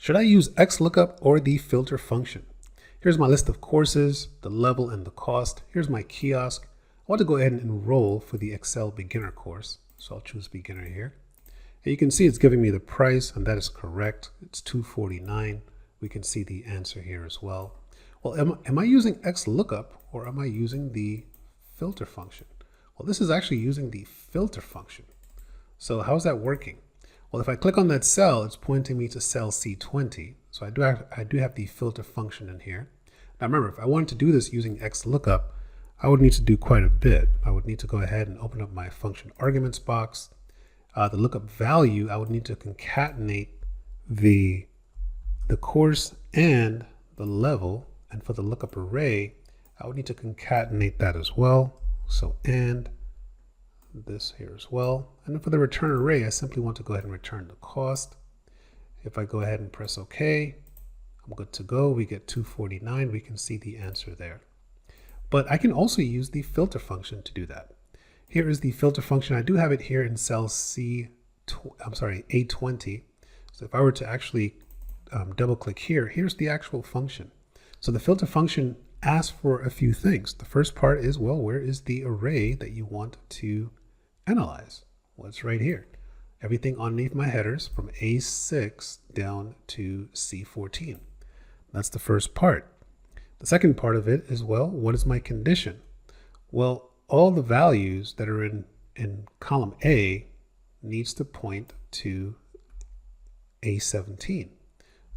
Should I use Xlookup or the filter function? Here's my list of courses, the level and the cost. Here's my kiosk. I want to go ahead and enroll for the Excel beginner course. So I'll choose beginner here. And you can see it's giving me the price, and that is correct. It's $249. We can see the answer here as well. Well, am I using Xlookup or am I using the filter function? Well, this is actually using the filter function. So how's that working? Well, if I click on that cell, it's pointing me to cell C20. So I do have the filter function in here. Now remember, if I wanted to do this using Xlookup, I would need to do quite a bit. I would need to go ahead and open up my function arguments box. The lookup value, I would need to concatenate the course and the level. And for the lookup array, I would need to concatenate that as well. So and this here as well. And then for the return array, I simply want to go ahead and return the cost. If I go ahead and press OK, I'm good to go. We get 249. We can see the answer there. But I can also use the filter function to do that. Here is the filter function. I do have it here in cell A20. So if I were to actually double click here, here's the actual function. So the filter function asks for a few things. The first part is, well, where is the array that you want to analyze? Well, it's right here. Everything underneath my headers from A6 down to C14. That's the first part. The second part of it is, well, what is my condition? Well, all the values that are in column A needs to point to A17.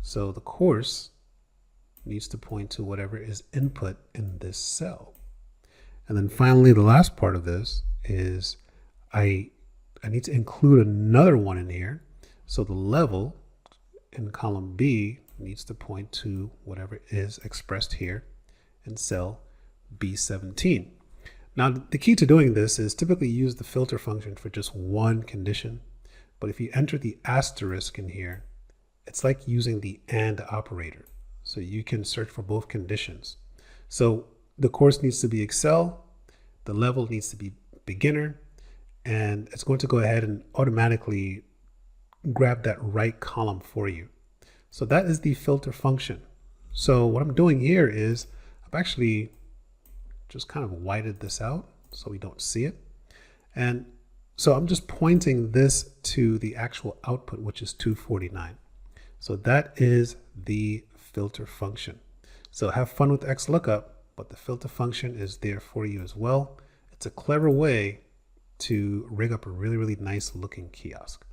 So the course needs to point to whatever is input in this cell. And then finally, the last part of this is I need to include another one in here. So the level in column B needs to point to whatever is expressed here in cell B17. Now, the key to doing this is typically use the filter function for just one condition. But if you enter the asterisk in here, it's like using the AND operator. So you can search for both conditions. So the course needs to be Excel, the level needs to be beginner, and it's going to go ahead and automatically grab that right column for you. So that is the filter function. So what I'm doing here is I've actually just kind of whited this out so we don't see it. And so I'm just pointing this to the actual output, which is 249. So that is the filter function. So have fun with Xlookup, but the filter function is there for you as well. It's a clever way to rig up a really, really nice looking kiosk.